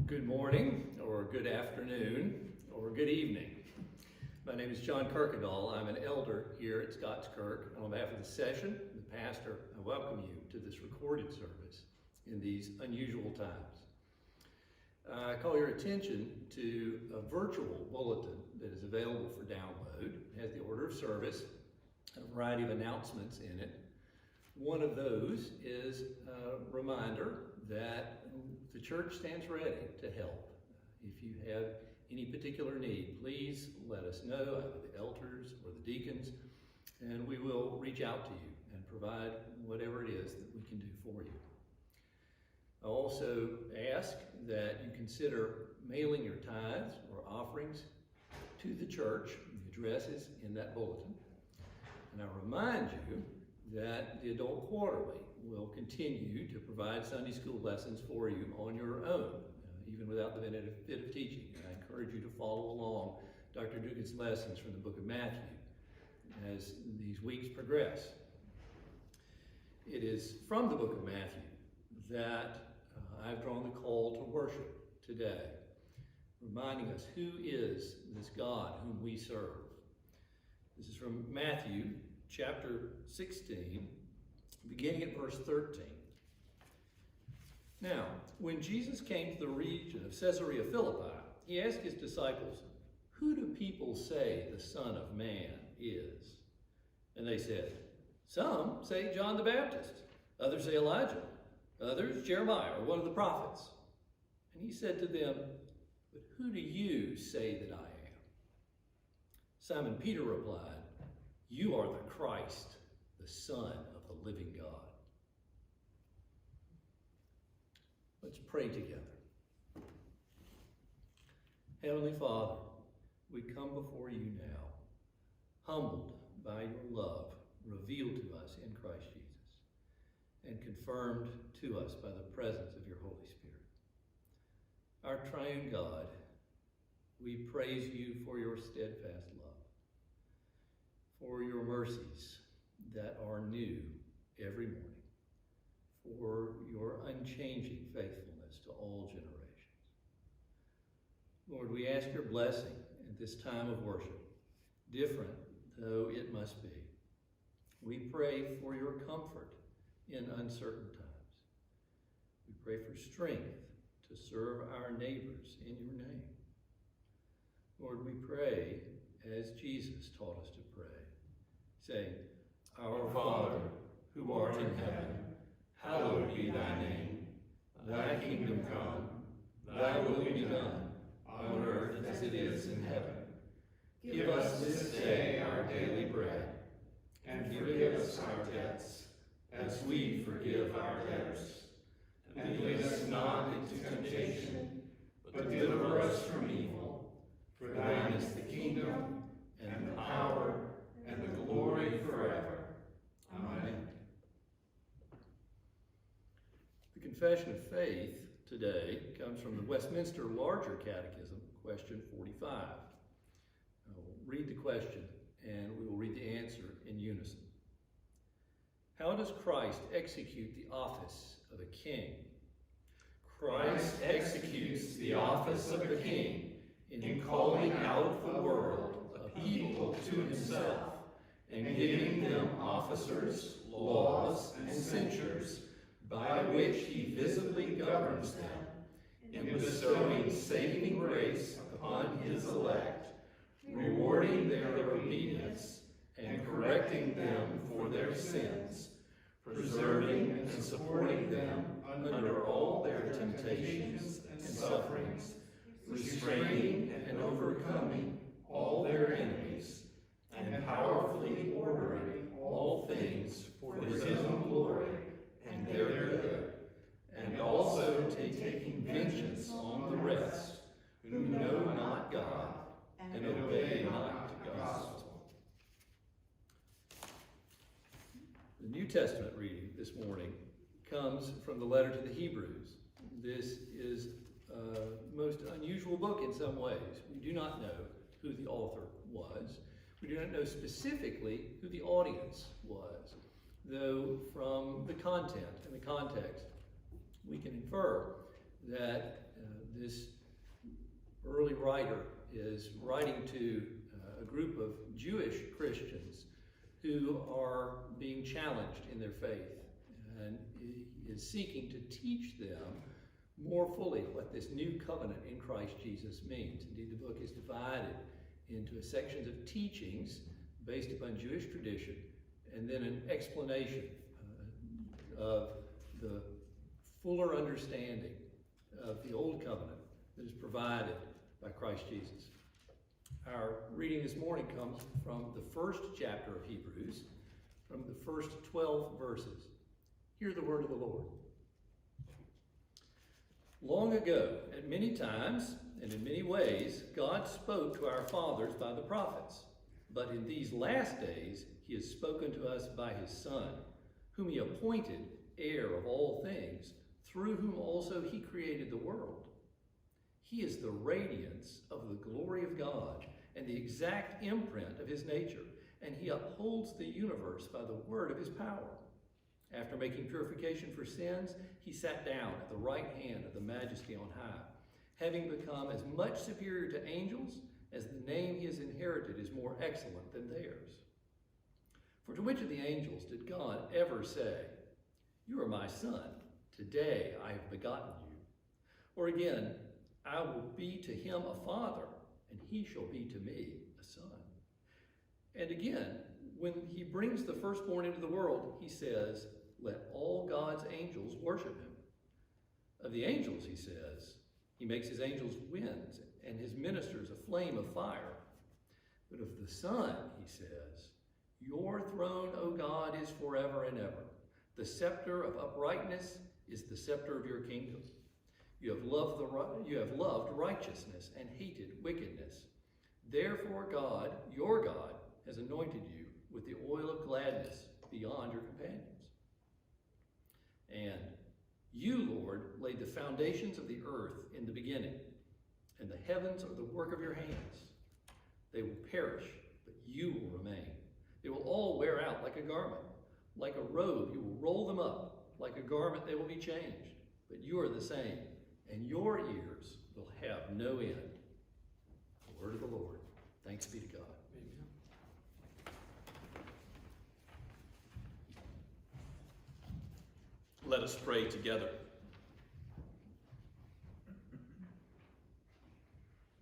Good morning, or good afternoon, or good evening. My name is John Kirkendall. I'm an elder here at Scots Kirk. On behalf of the session, the pastor, I welcome you to this recorded service in these unusual times. I call your attention to a virtual bulletin that is available for download. It has the order of service and a variety of announcements in it. One of those is a reminder that the church stands ready to help. If you have any particular need, please let us know, either the elders or the deacons, and we will reach out to you and provide whatever it is that we can do for you. I also ask that you consider mailing your tithes or offerings to the church. The address is in that bulletin. And I remind you that the Adult Quarterly will continue to provide Sunday school lessons for you on your own, even without the benefit of teaching. And I encourage you to follow along Dr. Dugan's lessons from the book of Matthew as these weeks progress. It is from the book of Matthew that I've drawn the call to worship today, reminding us who is this God whom we serve. This is from Matthew chapter 16, beginning at verse 13. Now, when Jesus came to the region of Caesarea Philippi, he asked his disciples, "Who do people say the Son of Man is?" And they said, "Some say John the Baptist, others say Elijah, others Jeremiah or one of the prophets." And he said to them, "But who do you say that I am?" Simon Peter replied, "You are the Christ, the Son of the living God." Let's pray together. Heavenly Father, we come before you now, humbled by your love revealed to us in Christ Jesus and confirmed to us by the presence of your Holy Spirit. Our triune God, we praise you for your steadfast love, for your mercies that are new every morning, for your unchanging faithfulness to all generations. Lord, we ask your blessing at this time of worship, different though it must be. We pray for your comfort in uncertain times. We pray for strength to serve our neighbors in your name. Lord, we pray as Jesus taught us to pray, saying, "Our Father, who art in heaven, hallowed be thy name. Thy kingdom come, thy will be done, on earth as it is in heaven. Give us this day our daily bread, and forgive us our debts, as we forgive our debtors. And lead us not into temptation, but deliver us from evil. For thine is the kingdom, and the power, and the glory forever. Amen." The Confession of Faith today comes from the Westminster Larger Catechism, question 45. I will read the question, and we will read the answer in unison. How does Christ execute the office of a king? Christ executes the office of a king in calling out of the world a people to himself, and giving them officers, laws, and censures, by which he visibly governs them, in bestowing saving grace upon his elect, rewarding their obedience, and correcting them for their sins, preserving and supporting them under all their temptations and sufferings, restraining and overcoming all their enemies, and powerfully ordering all things for his own glory and their good, and also taking vengeance on the rest who know not God and obey not the gospel. The New Testament reading this morning comes from the letter to the Hebrews. This is a most unusual book in some ways. We do not know who the author was. We do not know specifically who the audience was, though from the content and the context, we can infer that this early writer is writing to a group of Jewish Christians who are being challenged in their faith, and is seeking to teach them more fully what this new covenant in Christ Jesus means. Indeed, the book is divided into sections of teachings based upon Jewish tradition, and then an explanation of the fuller understanding of the Old Covenant that is provided by Christ Jesus. Our reading this morning comes from the first chapter of Hebrews, from the first 12 verses. Hear the word of the Lord. Long ago, at many times and in many ways, God spoke to our fathers by the prophets. But in these last days, he has spoken to us by his Son, whom he appointed heir of all things, through whom also he created the world. He is the radiance of the glory of God and the exact imprint of his nature, and he upholds the universe by the word of his power. After making purification for sins, he sat down at the right hand of the Majesty on high, having become as much superior to angels as the name he has inherited is more excellent than theirs. For to which of the angels did God ever say, "You are my son, today I have begotten you"? Or again, "I will be to him a father, and he shall be to me a son"? And again, when he brings the firstborn into the world, he says, "Let all God's angels worship him." Of the angels, he says, he makes his angels winds and his ministers a flame of fire. But of the Son, he says, "Your throne, O God, is forever and ever. The scepter of uprightness is the scepter of your kingdom. You have loved righteousness and hated wickedness. Therefore God, your God, has anointed you with the oil of gladness beyond your companions. And you, Lord, laid the foundations of the earth in the beginning, and the heavens are the work of your hands. They will perish, but you will remain. They will all wear out like a garment. Like a robe, you will roll them up. Like a garment, they will be changed. But you are the same, and your years will have no end." The word of the Lord. Thanks be to God. Amen. Let us pray together.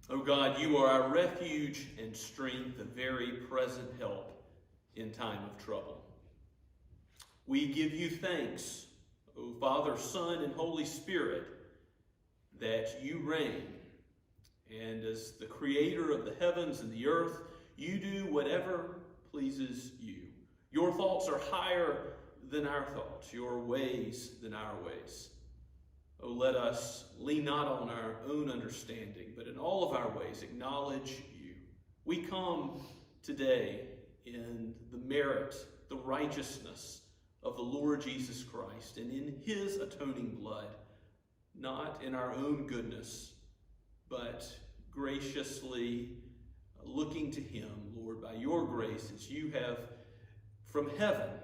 O God, you are our refuge and strength, a very present help in time of trouble. We give you thanks, O Father, Son, and Holy Spirit, that you reign. And as the creator of the heavens and the earth, you do whatever pleases you. Your thoughts are higher than our thoughts, your ways than our ways. Oh, let us lean not on our own understanding, but in all of our ways acknowledge you. We come today in the merit, the righteousness of the Lord Jesus Christ, and in his atoning blood, not in our own goodness, but graciously looking to him, Lord, by your grace, as you have from heaven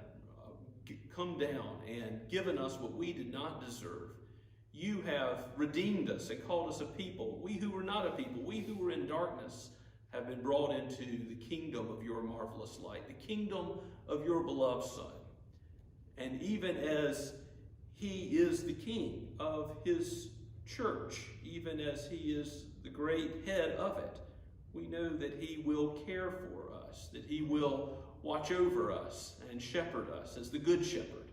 come down and given us what we did not deserve. You have redeemed us and called us a people. We who were not a people, we who were in darkness, have been brought into the kingdom of your marvelous light, the kingdom of your beloved Son. And even as he is the king of his church, even as he is the great head of it, we know that he will care for us, that he will watch over us and shepherd us as the good shepherd.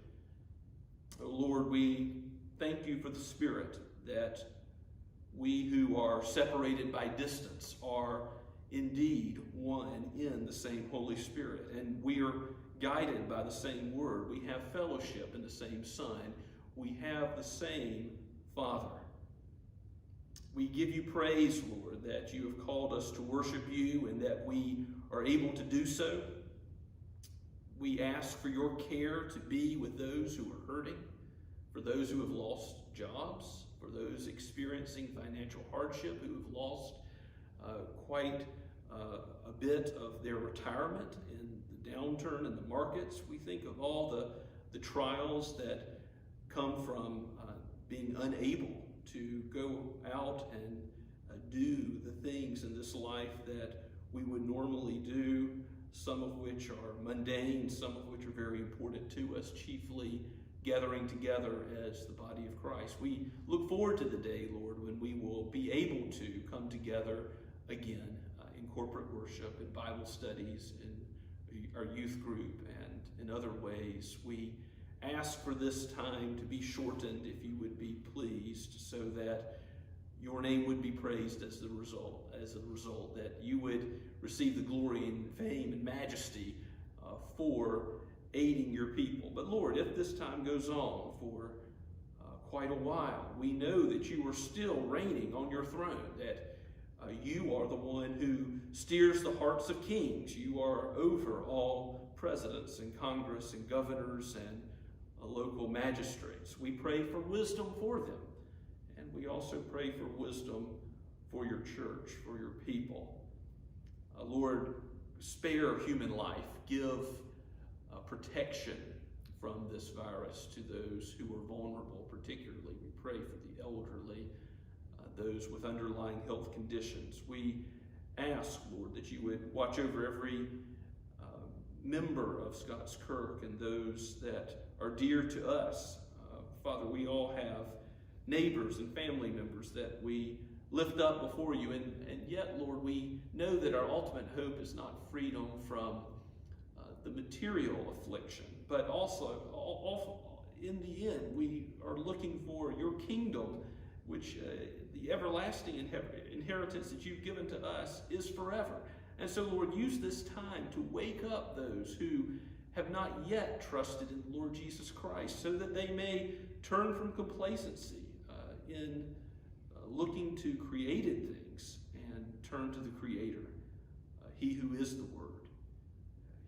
Oh Lord, we thank you for the Spirit, that we who are separated by distance are indeed one in the same Holy Spirit, and we are guided by the same word. We have fellowship in the same Son. We have the same Father. We give you praise, Lord, that you have called us to worship you and that we are able to do so. We ask for your care to be with those who are hurting, for those who have lost jobs, for those experiencing financial hardship, who have lost quite a bit of their retirement in the downturn in the markets. We think of all the trials that come from being unable to go out and do the things in this life that we would normally do, some of which are mundane, some of which are very important to us, chiefly gathering together as the body of Christ. We look forward to the day, Lord, when we will be able to come together again in corporate worship, in Bible studies, in our youth group, and in other ways. We ask for this time to be shortened, if you would be pleased, so that your name would be praised as a result, that you would receive the glory and fame and majesty for aiding your people. But Lord, if this time goes on for quite a while, we know that you are still reigning on your throne, that you are the one who steers the hearts of kings. You are over all presidents and Congress and governors and local magistrates. We pray for wisdom for them. And we also pray for wisdom for your church, for your people. Lord, spare human life. Give protection from this virus to those who are vulnerable, particularly. We pray for the elderly, those with underlying health conditions. We ask, Lord, that you would watch over every member of Scots Kirk and those that are dear to us. Father, we all have neighbors and family members that we lift up before you, and yet, Lord, we know that our ultimate hope is not freedom from the material affliction, but also in the end, we are looking for your kingdom, which the everlasting inheritance that you've given to us is forever. And so, Lord, use this time to wake up those who have not yet trusted in the Lord Jesus Christ, so that they may turn from complacency in looking to created things and turn to the Creator, he who is the Word,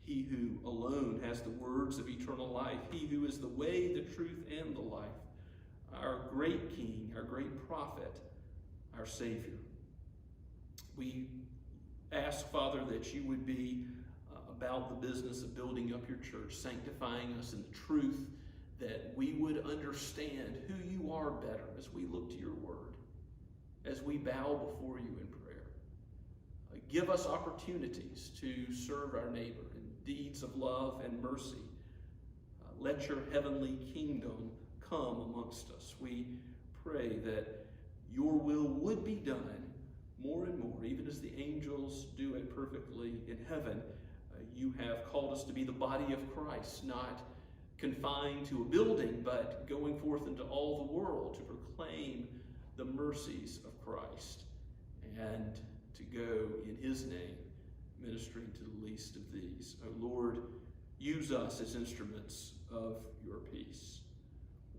he who alone has the words of eternal life, he who is the way, the truth, and the life, our great King, our great prophet, our Savior. We ask, Father, that you would be about the business of building up your church, sanctifying us in the truth, that we would understand who you are better as we look to your word, as we bow before you in prayer. Give us opportunities to serve our neighbor in deeds of love and mercy. Let your heavenly kingdom come amongst us. We pray that your will would be done more and more, even as the angels do it perfectly in heaven. You have called us to be the body of Christ, not confined to a building, but going forth into all the world to proclaim the mercies of Christ and to go in his name, ministering to the least of these. O Lord, use us as instruments of your peace.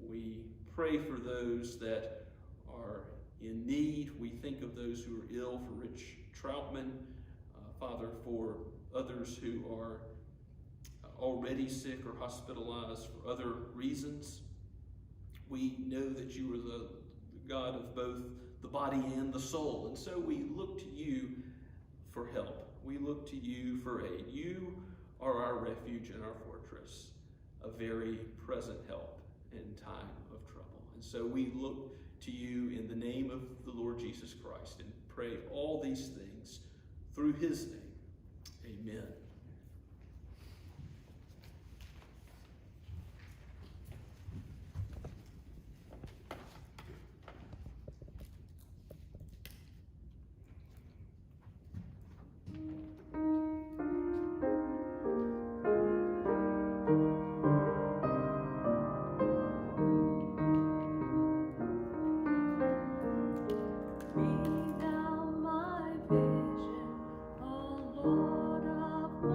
We pray for those that are in need. We think of those who are ill, for Rich Troutman, Father, for others who are already sick or hospitalized for other reasons. We know that you are the God of both the body and the soul, and so we look to you for help. We look to you for aid. You are our refuge and our fortress, a very present help in time of trouble. And so we look to you in the name of the Lord Jesus Christ and pray all these things through his name. Amen. Bring down my vision, O Lord of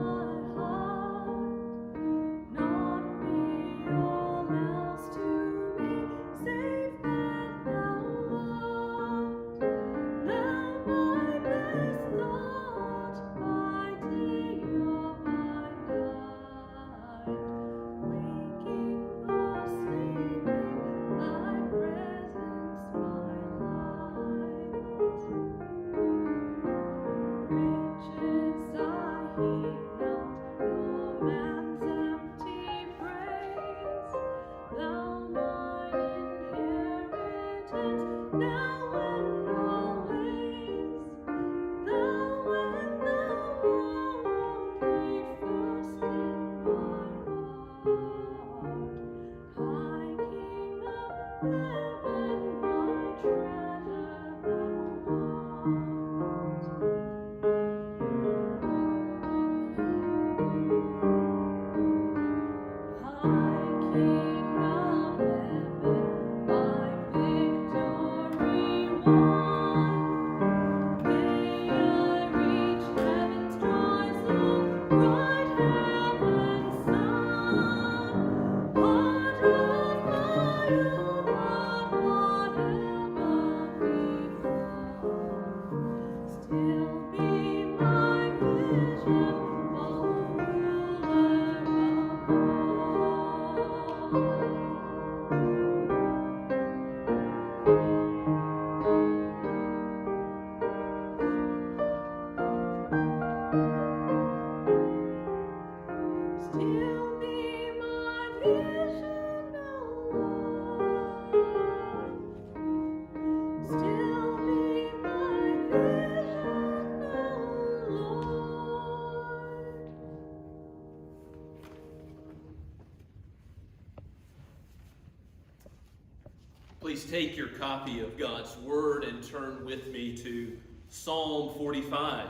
please take your copy of God's Word and turn with me to Psalm 45.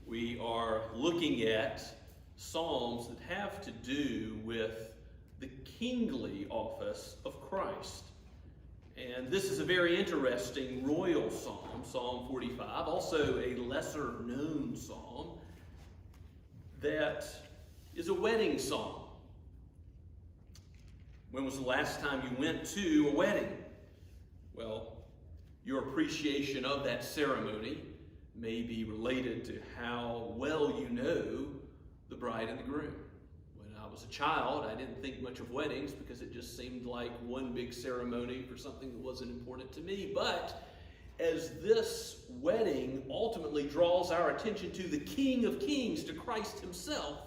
We are looking at psalms that have to do with the kingly office of Christ. And this is a very interesting royal psalm, Psalm 45, also a lesser known psalm that is a wedding psalm. When was the last time you went to a wedding? Well, your appreciation of that ceremony may be related to how well you know the bride and the groom. When I was a child, I didn't think much of weddings because it just seemed like one big ceremony for something that wasn't important to me. But as this wedding ultimately draws our attention to the King of Kings, to Christ himself,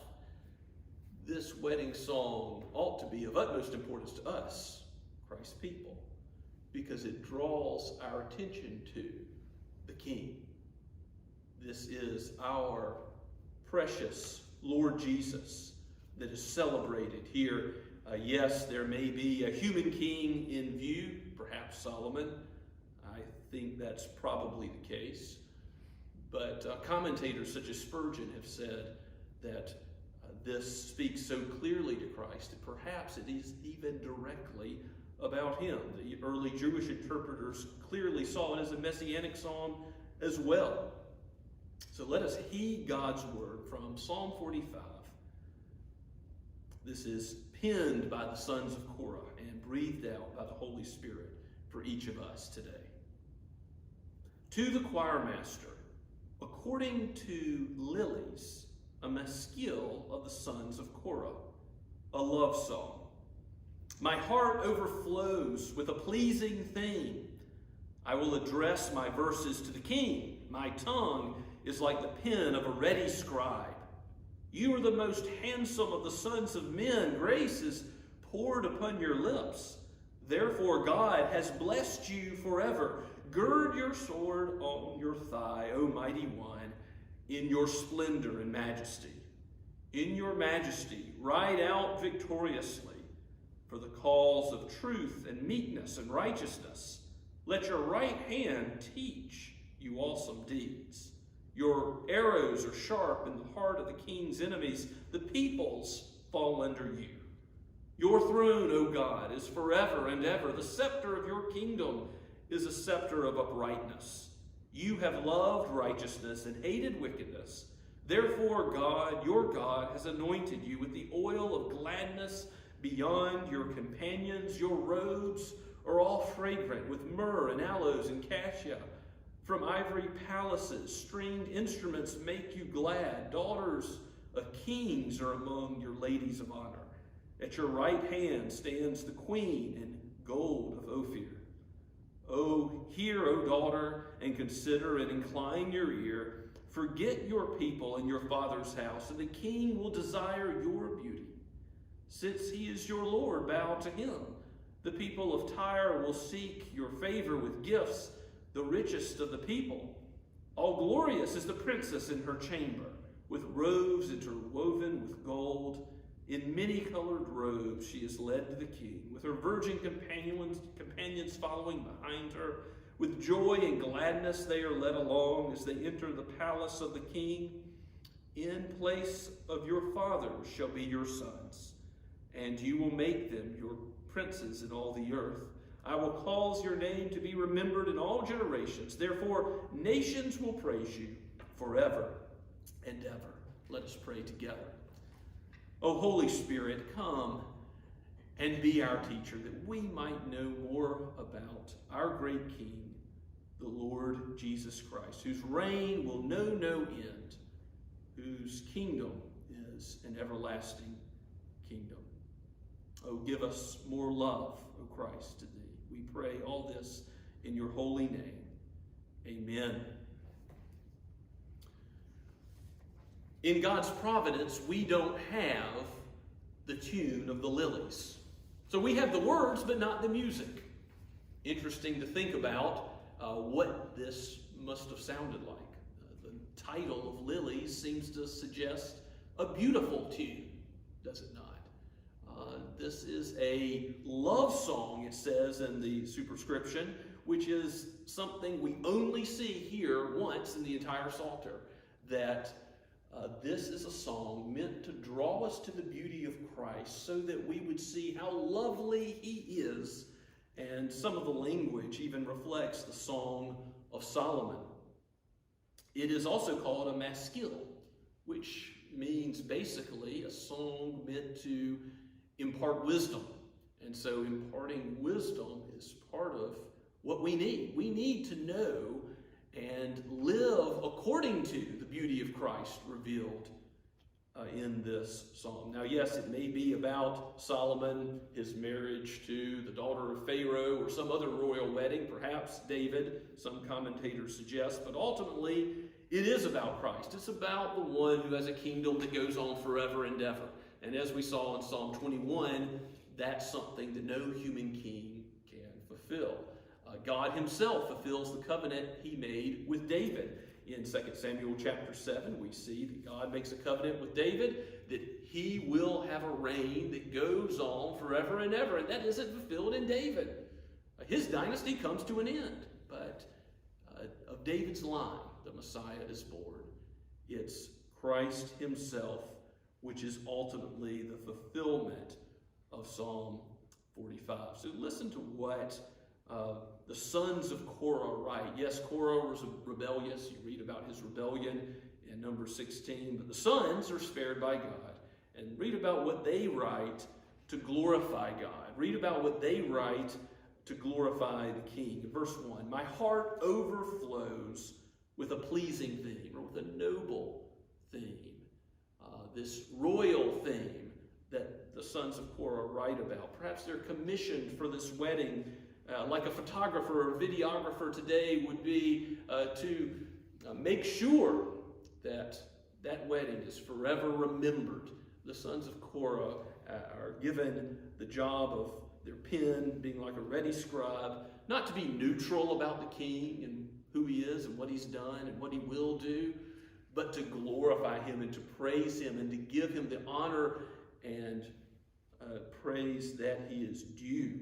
this wedding song ought to be of utmost importance to us, Christ's people, because it draws our attention to the King. This is our precious Lord Jesus that is celebrated here. Yes, there may be a human king in view, perhaps Solomon. I think that's probably the case. But commentators such as Spurgeon have said that this speaks so clearly to Christ that perhaps it is even directly about him. The early Jewish interpreters clearly saw it as a messianic psalm as well. So let us heed God's word from Psalm 45. This is penned by the Sons of Korah and breathed out by the Holy Spirit for each of us today. To the choir master, according to lilies, a maskil of the Sons of Korah, a love song. My heart overflows with a pleasing theme. I will address my verses to the King. My tongue is like the pen of a ready scribe. You are the most handsome of the sons of men. Grace is poured upon your lips. Therefore God has blessed you forever. Gird your sword on your thigh, O mighty one, in your splendor and majesty. In your majesty, ride out victoriously for the cause of truth and meekness and righteousness. Let your right hand teach you awesome deeds. Your arrows are sharp in the heart of the king's enemies. The peoples fall under you. Your throne, O God, is forever and ever. The scepter of your kingdom is a scepter of uprightness. You have loved righteousness and hated wickedness. Therefore, God, your God, has anointed you with the oil of gladness beyond your companions. Your robes are all fragrant with myrrh and aloes and cassia. From ivory palaces, stringed instruments make you glad. Daughters of kings are among your ladies of honor. At your right hand stands the queen in gold of Ophir. Oh, hear, O daughter, and consider and incline your ear. Forget your people and your father's house, and the king will desire your beauty. Since he is your Lord, bow to him. The people of Tyre will seek your favor with gifts, the richest of the people. All glorious is the princess in her chamber, with robes interwoven with gold. In many-colored robes she is led to the king, with her virgin companions following behind her. With joy and gladness they are led along as they enter the palace of the king. In place of your fathers shall be your sons, and you will make them your princes in all the earth. I will cause your name to be remembered in all generations. Therefore, nations will praise you forever and ever. Let us pray together. O Holy Spirit, come and be our teacher, that we might know more about our great King, the Lord Jesus Christ, whose reign will know no end, whose kingdom is an everlasting kingdom. Oh, give us more love, O Christ, to thee. We pray all this in your holy name. Amen. In God's providence, we don't have the tune of the lilies. So we have the words, but not the music. Interesting to think about what this must have sounded like. The title of Lilies seems to suggest a beautiful tune, does it not? This is a love song, it says in the superscription, which is something we only see here once in the entire Psalter, that this is a song meant to draw us to the beauty of Christ so that we would see how lovely he is. And some of the language even reflects the Song of Solomon. It is also called a maskil, which means basically a song meant to impart wisdom. And so imparting wisdom is part of what we need. We need to know and live according to the beauty of Christ revealed in this psalm. Now, yes, it may be about Solomon, his marriage to the daughter of Pharaoh, or some other royal wedding, perhaps David, some commentators suggest, but ultimately it is about Christ. It's about the one who has a kingdom that goes on forever and ever. And as we saw in Psalm 21, that's something that no human king can fulfill. God himself fulfills the covenant he made with David. In 2 Samuel chapter 7, we see that God makes a covenant with David that he will have a reign that goes on forever and ever, and that isn't fulfilled in David. His dynasty comes to an end, but of David's line, the Messiah is born. It's Christ himself, which is ultimately the fulfillment of Psalm 45. So listen to what the sons of Korah write. Yes, Korah was rebellious. You read about his rebellion in Numbers 16. But the sons are spared by God. And read about what they write to glorify God. Read about what they write to glorify the King. In verse 1, my heart overflows with a pleasing theme, or with a noble theme. This royal theme that the sons of Korah write about. Perhaps they're commissioned for this wedding, like a photographer or videographer today would be to make sure that that wedding is forever remembered. The sons of Korah are given the job of their pen being like a ready scribe, not to be neutral about the king and who he is and what he's done and what he will do, but to glorify him and to praise him and to give him the honor and praise that he is due.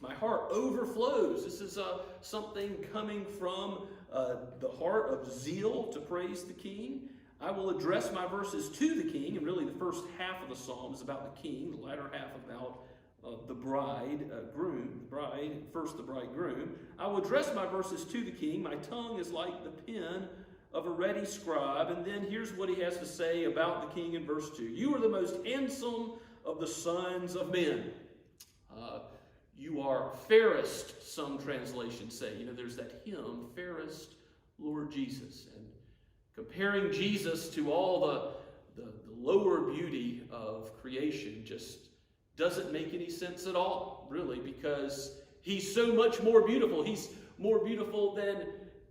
My heart overflows. This is something coming from the heart of zeal to praise the king. I will address my verses to the king, and really the first half of the psalm is about the king, the latter half about the bridegroom. First the bridegroom. I will address my verses to the king. My tongue is like the pen of a ready scribe. And then here's what he has to say about the king in verse 2. You are the most handsome of the sons of men. You are fairest, some translations say. You know, there's that hymn, Fairest Lord Jesus. And comparing Jesus to all the lower beauty of creation just doesn't make any sense at all, really, because he's so much more beautiful. He's more beautiful than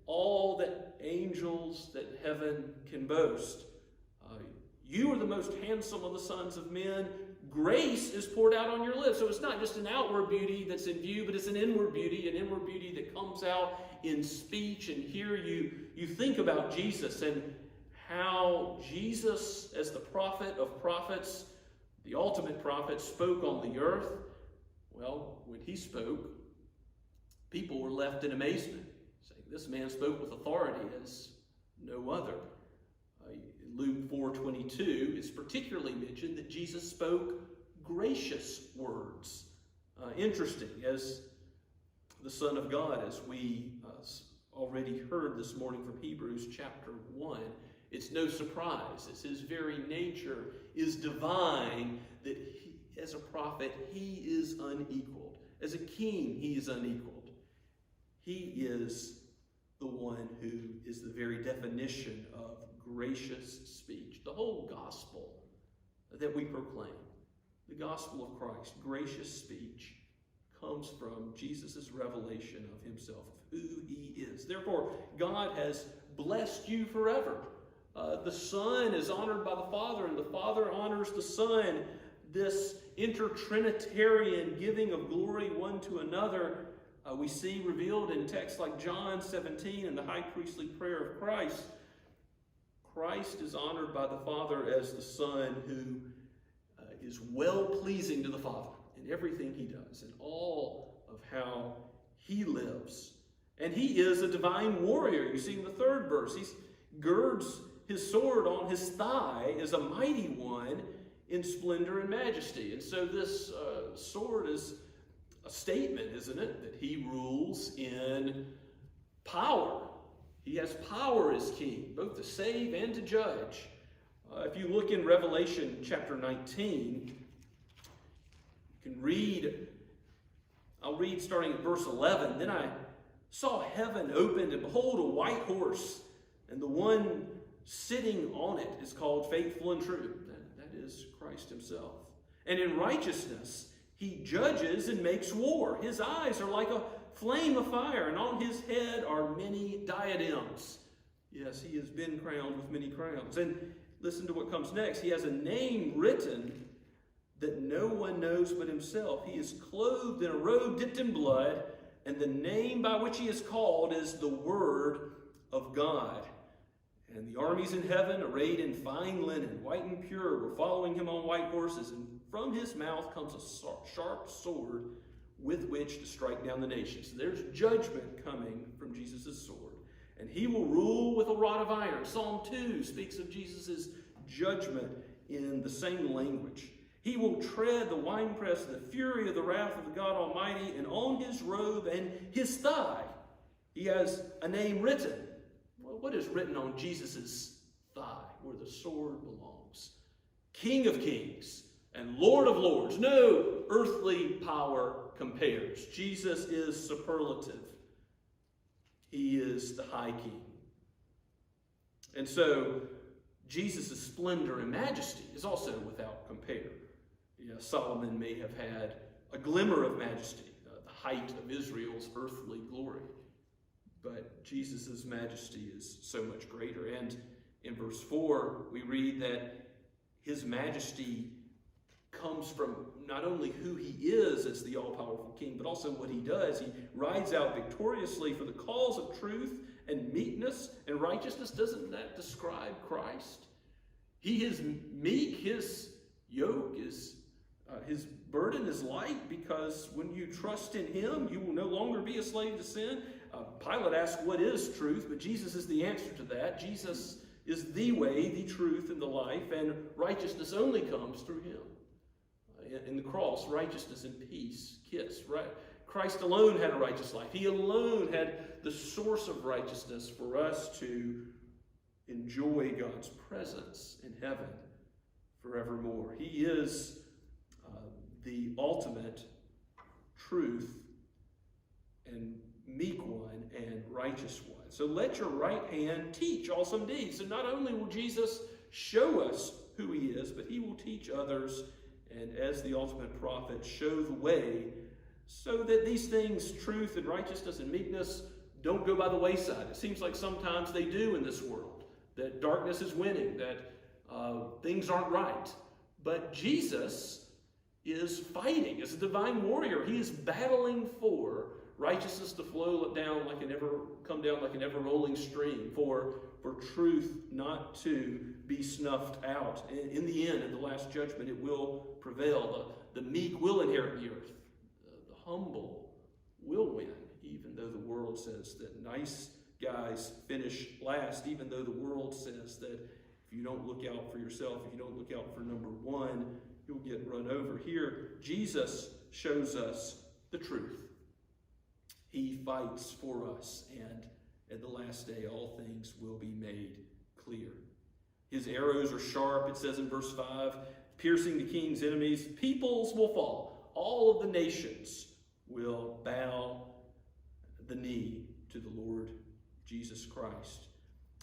all that angels that heaven can boast. You are the most handsome of the sons of men. Grace is poured out on your lips. So it's not just an outward beauty that's in view, but it's an inward beauty that comes out in speech. And here you think about Jesus and how Jesus, as the prophet of prophets, the ultimate prophet, spoke on the earth. Well, when he spoke, people were left in amazement, saying, this man spoke with authority as no other. Luke 4:22, it's particularly mentioned that Jesus spoke gracious words. Interesting, as the Son of God, as we already heard this morning from Hebrews chapter 1, it's no surprise, as his very nature is divine, that he, as a prophet, he is unequaled. As a king, he is unequaled. He is the one who is the very definition of gracious speech. The whole gospel that we proclaim, the gospel of Christ, gracious speech, comes from Jesus' revelation of himself, of who he is. Therefore, God has blessed you forever. The Son is honored by the Father, and the Father honors the Son. This intertrinitarian giving of glory one to another we see revealed in texts like John 17 and the high priestly prayer of Christ. Christ is honored by the Father as the Son who is well-pleasing to the Father in everything he does, in all of how he lives. And he is a divine warrior. You see in the 3rd verse, he girds his sword on his thigh as a mighty one in splendor and majesty. And so this sword is a statement, isn't it, that he rules in power. He has power as king, both to save and to judge. If you look in Revelation chapter 19, you can read, I'll read starting at verse 11. Then I saw heaven opened, and behold, a white horse, and the one sitting on it is called Faithful and True. That is Christ himself. And in righteousness he judges and makes war. His eyes are like a flame of fire, and on his head are many diadems. Yes, he has been crowned with many crowns. And listen to what comes next. He has a name written that no one knows but himself. He is clothed in a robe dipped in blood, and the name by which he is called is the Word of God. And the armies in heaven, arrayed in fine linen, white and pure, were following him on white horses. And from his mouth comes a sharp sword with which to strike down the nations. So there's judgment coming from Jesus' sword. And he will rule with a rod of iron. Psalm 2 speaks of Jesus' judgment in the same language. He will tread the winepress of the fury of the wrath of the God Almighty, and on his robe and his thigh he has a name written. Well, what is written on Jesus' thigh, where the sword belongs? King of Kings and Lord of Lords. No earthly power compares. Jesus is superlative. He is the high king. And so Jesus' splendor and majesty is also without compare. Solomon may have had a glimmer of majesty, the height of Israel's earthly glory. But Jesus' majesty is so much greater. And in verse 4, we read that his majesty comes from not only who he is as the all-powerful king, but also what he does. He rides out victoriously for the cause of truth and meekness and righteousness. Doesn't that describe Christ? He is meek. His yoke is, his burden is light, because when you trust in him, you will no longer be a slave to sin. Pilate asked, what is truth? But Jesus is the answer to that. Jesus is the way, the truth, and the life, and righteousness only comes through him. In the cross, righteousness and peace kiss. Right? Christ alone had a righteous life. He alone had the source of righteousness for us to enjoy God's presence in heaven forevermore. He is the ultimate truth and meek one and righteous one. So let your right hand teach awesome deeds. So not only will Jesus show us who he is, but he will teach others, and as the ultimate prophet, show the way so that these things, truth and righteousness and meekness, don't go by the wayside. It seems like sometimes they do in this world, that darkness is winning, that things aren't right. But Jesus is fighting as a divine warrior. He is battling for righteousness to come down like an ever-rolling stream, for truth not to be snuffed out. In the end, in the last judgment, it will prevail. The meek will inherit the earth. The humble will win, even though the world says that nice guys finish last, even though the world says that if you don't look out for yourself, if you don't look out for number one, you'll get run over. Here, Jesus shows us the truth. He fights for us, and at the last day, all things will be made clear. His arrows are sharp, it says in verse 5, piercing the king's enemies. Peoples will fall. All of the nations will bow the knee to the Lord Jesus Christ.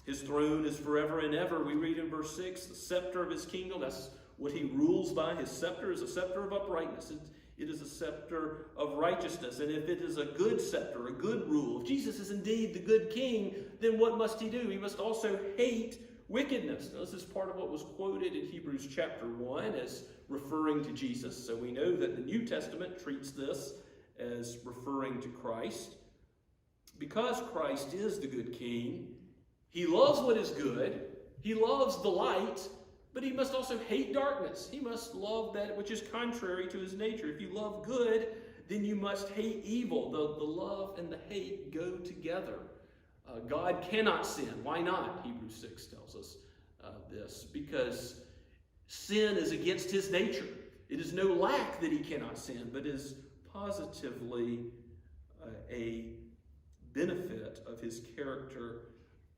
His throne is forever and ever. We read in verse 6, the scepter of his kingdom, that's what he rules by. His scepter is a scepter of uprightness. It is a scepter of righteousness. And if it is a good scepter, a good rule, if Jesus is indeed the good king, then what must he do? He must also hate wickedness. Now, this is part of what was quoted in Hebrews chapter 1 as referring to Jesus. So we know that the New Testament treats this as referring to Christ. Because Christ is the good king, he loves what is good, he loves the light, But he must also hate darkness. He must love that which is contrary to his nature. If you love good, then you must hate evil. The love and the hate go together. God cannot sin. Why not? Hebrews 6 tells us this. Because sin is against his nature. It is no lack that he cannot sin, but is positively a benefit of his character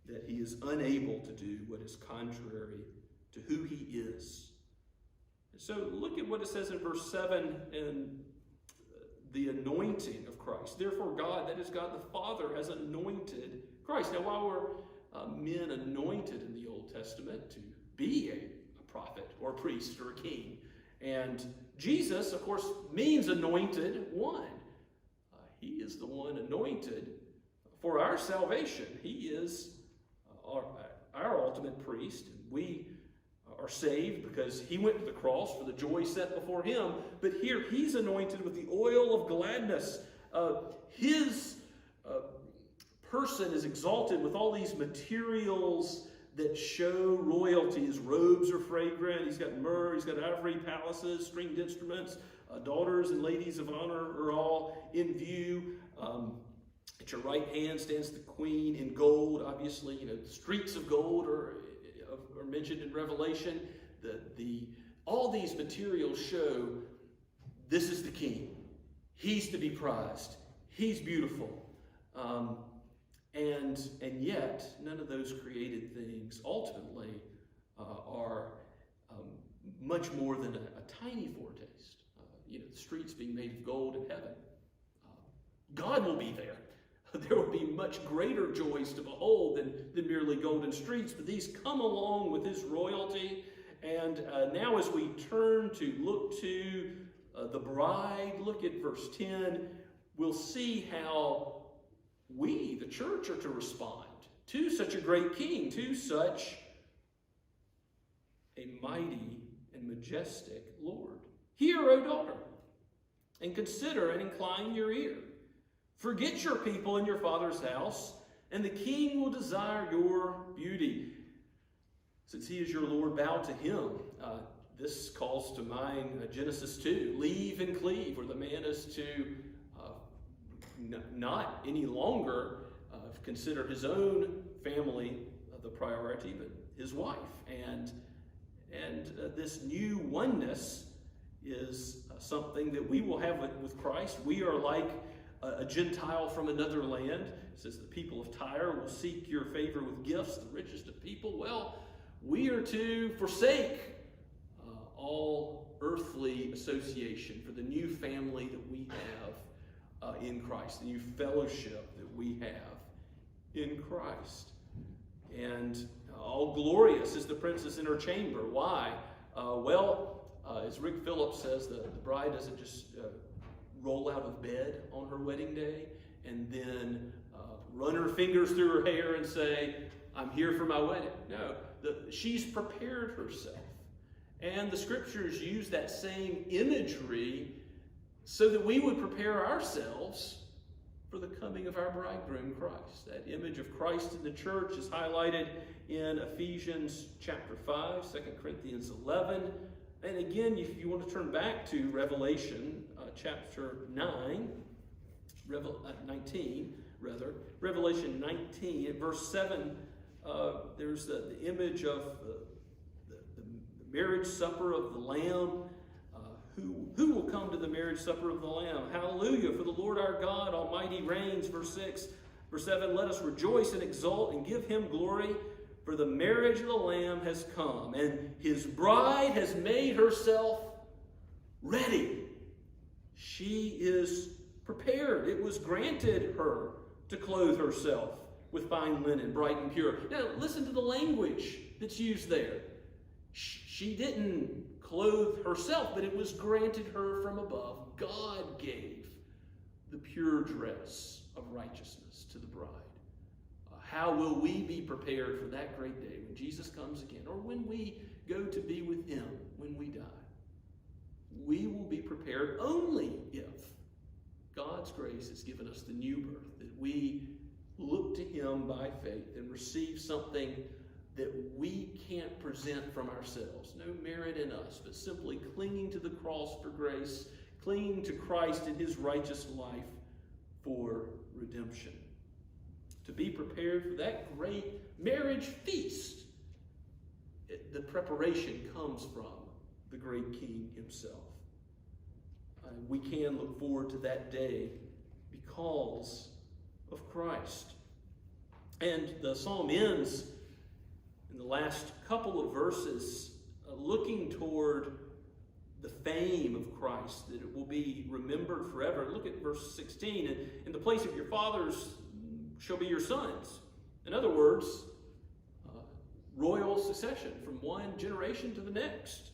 that he is unable to do what is contrary to who he is. And so look at what it says in verse 7 and the anointing of Christ. Therefore God, that is God the Father, has anointed Christ. Now while were men anointed in the Old Testament to be a prophet or a priest or a king? And Jesus, of course, means anointed one. He is the one anointed for our salvation. He is our ultimate priest. We are saved because he went to the cross for the joy set before him. But here he's anointed with the oil of gladness. His person is exalted with all these materials that show royalty. His robes are fragrant. He's got myrrh. He's got ivory palaces, stringed instruments. Daughters and ladies of honor are all in view. At your right hand stands the queen in gold. Obviously, the streets of gold are mentioned in Revelation. All these materials show this is the king. He's to be prized. He's beautiful. And yet, none of those created things ultimately are much more than a tiny foretaste. The streets being made of gold in heaven. God will be there. There will be much greater joys to behold than merely golden streets, but these come along with his royalty. And now as we turn to look to the bride, look at verse 10, we'll see how we, the church, are to respond to such a great king, to such a mighty and majestic Lord. Hear, O daughter, and consider and incline your ear. Forget your people in your father's house, and the king will desire your beauty. Since he is your Lord, bow to him. This calls to mind Genesis 2. Leave and cleave, where the man is to not any longer consider his own family the priority, but his wife. And this new oneness is something that we will have with Christ. We are like a Gentile from another land. It says the people of Tyre will seek your favor with gifts, the richest of people. Well, we are to forsake all earthly association for the new family that we have in Christ, the new fellowship that we have in Christ. And all glorious is the princess in her chamber. Why? As Rick Phillips says, the bride doesn't just roll out of bed on her wedding day and then run her fingers through her hair and say, I'm here for my wedding. No, she's prepared herself. And the scriptures use that same imagery so that we would prepare ourselves for the coming of our bridegroom, Christ. That image of Christ in the church is highlighted in Ephesians chapter 5, 2 Corinthians 11. And again, if you want to turn back to Revelation chapter 19, Revelation 19, at verse 7, there's the image of the marriage supper of the Lamb. Who will come to the marriage supper of the Lamb? Hallelujah, for the Lord our God Almighty reigns. Verse 6, verse 7, let us rejoice and exult and give him glory, for the marriage of the Lamb has come, and his bride has made herself ready. She is prepared. It was granted her to clothe herself with fine linen, bright and pure. Now, listen to the language that's used there. She didn't clothe herself, but it was granted her from above. God gave the pure dress of righteousness to the bride. How will we be prepared for that great day when Jesus comes again, or when we go to be with him when we die? We will be prepared only if God's grace has given us the new birth, that we look to him by faith and receive something that we can't present from ourselves, no merit in us, but simply clinging to the cross for grace, clinging to Christ in his righteous life for redemption. To be prepared for that great marriage feast, the preparation comes from the great King himself. We can look forward to that day because of Christ. And the psalm ends in the last couple of verses looking toward the fame of Christ, that it will be remembered forever. Look at verse 16. And in the place of your fathers shall be your sons. In other words, royal succession from one generation to the next.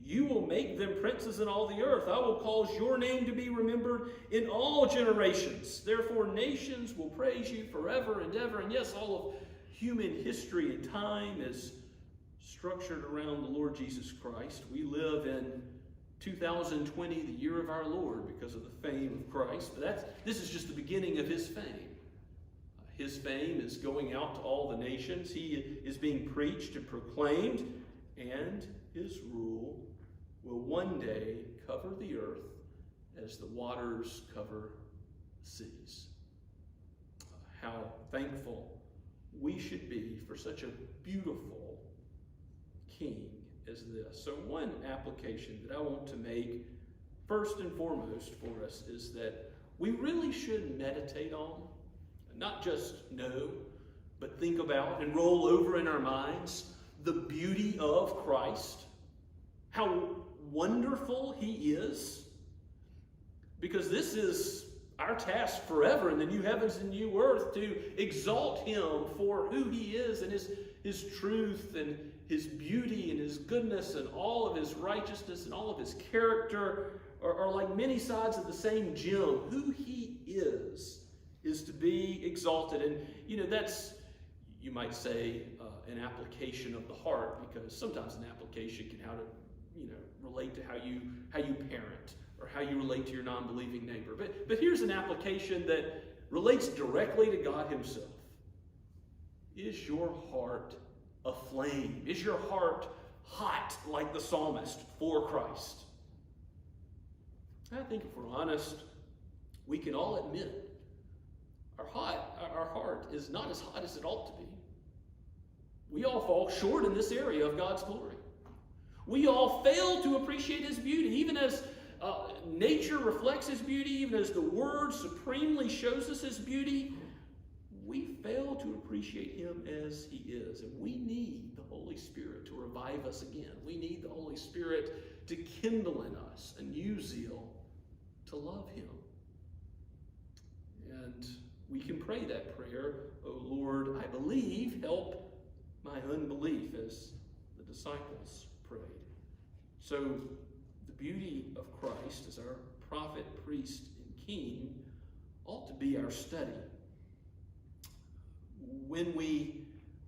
You will make them princes in all the earth. I will cause your name to be remembered in all generations. Therefore, nations will praise you forever and ever. And yes, all of human history and time is structured around the Lord Jesus Christ. We live in 2020, the year of our Lord, because of the fame of Christ. But this is just the beginning of his fame. His fame is going out to all the nations. He is being preached and proclaimed, and his rule will one day cover the earth as the waters cover the seas. How thankful we should be for such a beautiful king as this. So one application that I want to make first and foremost for us is that we really should meditate on, not just know, but think about and roll over in our minds the beauty of Christ, how wonderful he is, because this is our task forever in the new heavens and new earth, to exalt him for who he is and his truth and his beauty and his goodness and all of his righteousness and all of his character are like many sides of the same gem. Who he is to be exalted. And that's, you might say, an application of the heart, because sometimes an application can relate to how you parent or how you relate to your non-believing neighbor. But here's an application that relates directly to God himself. Is your heart aflame? Is your heart hot like the psalmist for Christ? I think if we're honest, we can all admit our heart is not as hot as it ought to be. We all fall short in this area of God's glory. We all fail to appreciate his beauty, even as nature reflects his beauty, even as the Word supremely shows us his beauty. We fail to appreciate him as he is, and we need the Holy Spirit to revive us again. We need the Holy Spirit to kindle in us a new zeal to love him. And we can pray that prayer, "O Lord, I believe, help my unbelief," as the disciples prayed. So the beauty of Christ as our prophet, priest, and king ought to be our study. When we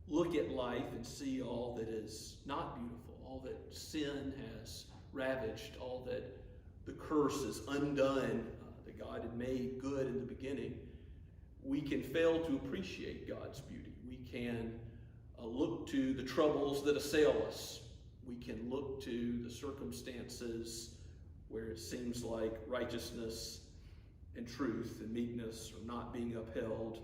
look at life and see all that is not beautiful, all that sin has ravaged, all that the curse is undone, that God had made good in the beginning, we can fail to appreciate God's beauty. We can look to the troubles that assail us. We can look to the circumstances where it seems like righteousness and truth and meekness are not being upheld.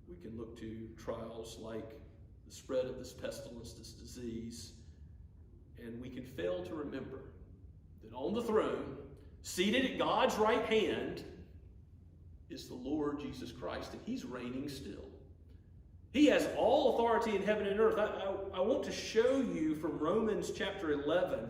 We can look to trials like the spread of this pestilence, this disease, and we can fail to remember that on the throne, seated at God's right hand, is the Lord Jesus Christ, and he's reigning still. He has all authority in heaven and earth. I want to show you from Romans chapter 11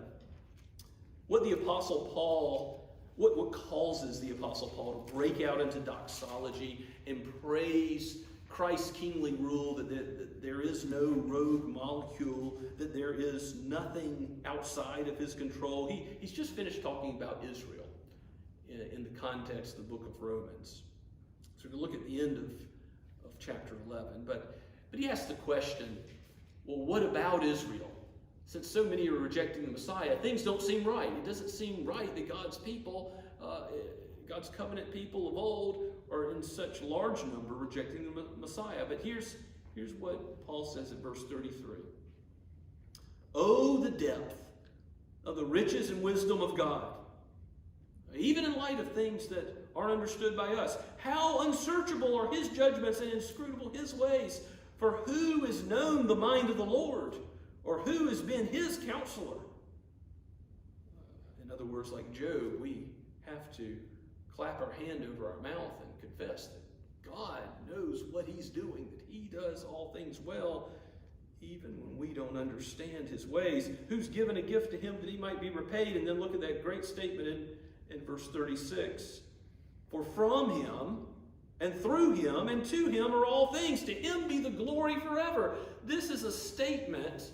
what the Apostle Paul, what causes the Apostle Paul to break out into doxology and praise Christ's kingly rule, that there is no rogue molecule, that there is nothing outside of his control. He's just finished talking about Israel in the context of the book of Romans. So we're going to look at the end of chapter 11. But he asks the question, well, what about Israel? Since so many are rejecting the Messiah, things don't seem right. It doesn't seem right that God's people, God's covenant people of old, are in such large number rejecting the Messiah. But here's Here's what Paul says in verse 33. Oh, the depth of the riches and wisdom of God, even in light of things that aren't understood by us. How unsearchable are his judgments and inscrutable his ways. For who has known the mind of the Lord, or who has been his counselor? In other words, like Job, we have to clap our hand over our mouth and confess that God knows what he's doing, that he does all things well, even when we don't understand his ways. Who's given a gift to him that he might be repaid? And then look at that great statement in verse 36. For from him, and through him, and to him are all things. To him be the glory forever. This is a statement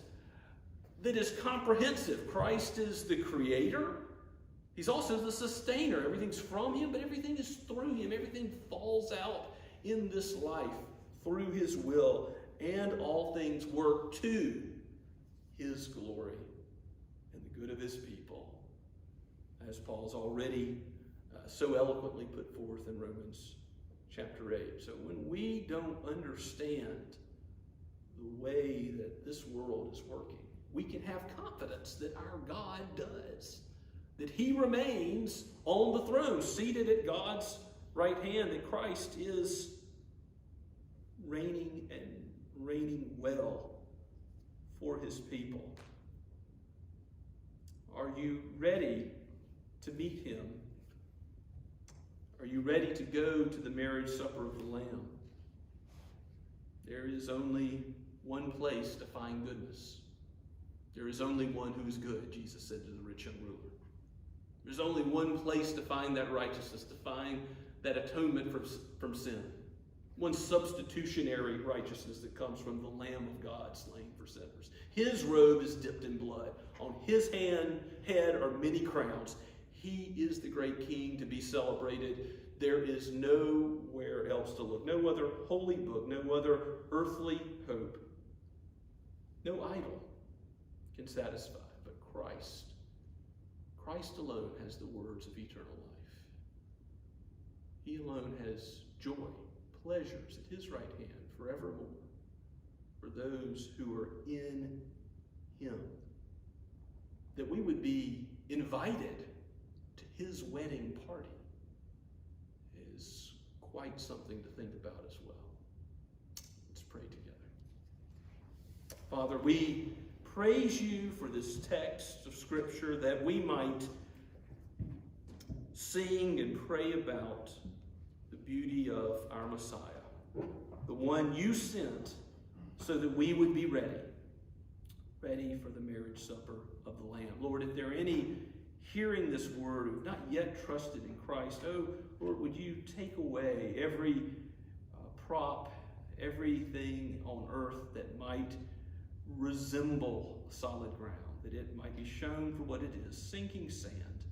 that is comprehensive. Christ is the creator. He's also the sustainer. Everything's from him, but everything is through him. Everything falls out in this life through his will. And all things work to his glory and the good of his people, as Paul's already so eloquently put forth in Romans chapter 8. So when we don't understand the way that this world is working, we can have confidence that our God does, that he remains on the throne, seated at God's right hand, that Christ is reigning well for his people. Are you ready to meet him? Are you ready to go to the marriage supper of the Lamb? There is only one place to find goodness. There is only one who is good, Jesus said to the rich young ruler. There's only one place to find that righteousness, to find that atonement from sin. One substitutionary righteousness that comes from the Lamb of God slain for sinners. His robe is dipped in blood. On his head are many crowns. He is the great King to be celebrated. There is nowhere else to look. No other holy book, no other earthly hope. No idol can satisfy but Christ. Christ alone has the words of eternal life. He alone has joy, pleasures at his right hand forevermore for those who are in him. That we would be invited to his wedding party is quite something to think about as well. Let's pray together. Father, we praise you for this text of Scripture, that we might sing and pray about the beauty of our Messiah, the one you sent so that we would be ready for the marriage supper of the Lamb. Lord, if there are any hearing this word who have not yet trusted in Christ, oh Lord, would you take away every prop, everything on earth that might resemble solid ground, that it might be shown for what it is, sinking sand,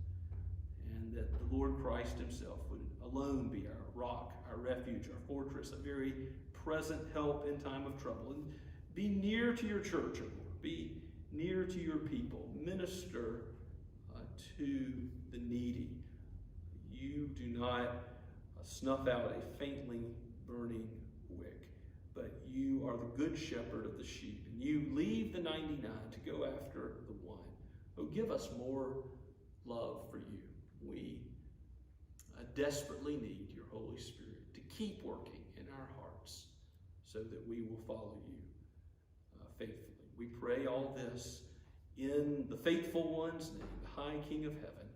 and that the Lord Christ himself would alone be our rock, our refuge, our fortress, a very present help in time of trouble. And be near to your church, O Lord. Be near to your people. Minister to the needy. You do not snuff out a faintly burning wick, but you are the good shepherd of the sheep, and you leave the 99 to go after the one. Oh, give us more love for you. We desperately need your Holy Spirit to keep working in our hearts so that we will follow you faithfully. We pray all this in the faithful one's name, the high King of heaven,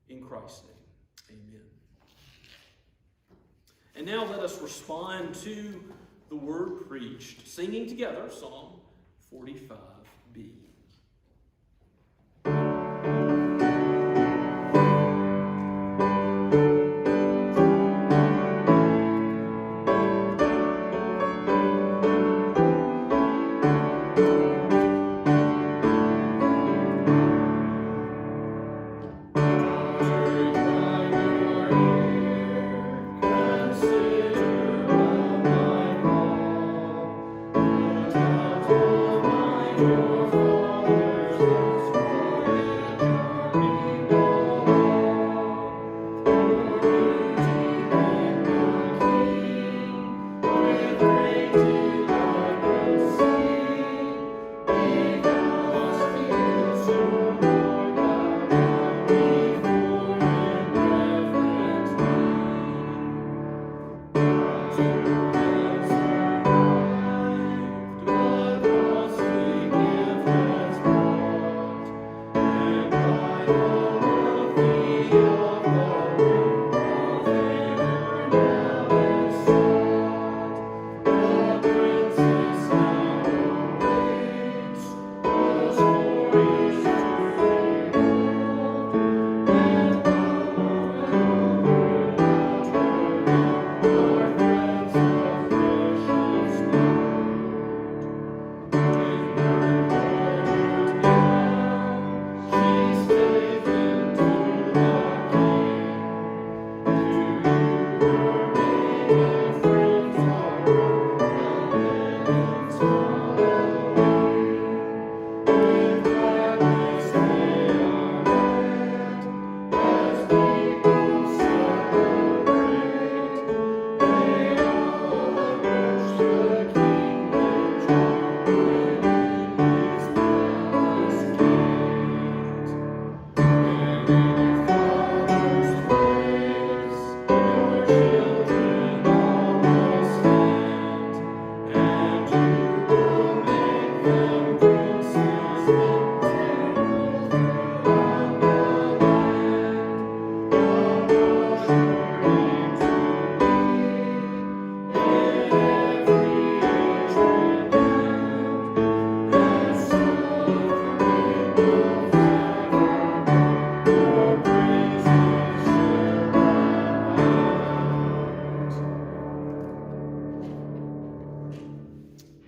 in Christ's name. Amen. And now let us respond to the word preached, singing together Psalm 45b. Your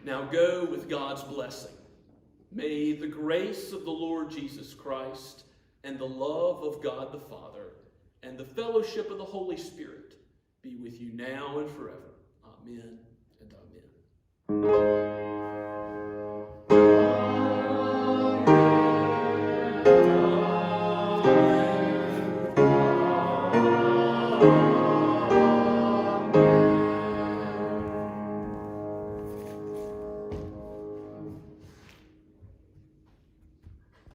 Now go with God's blessing. May the grace of the Lord Jesus Christ and the love of God the Father and the fellowship of the Holy Spirit be with you now and forever. Amen and amen.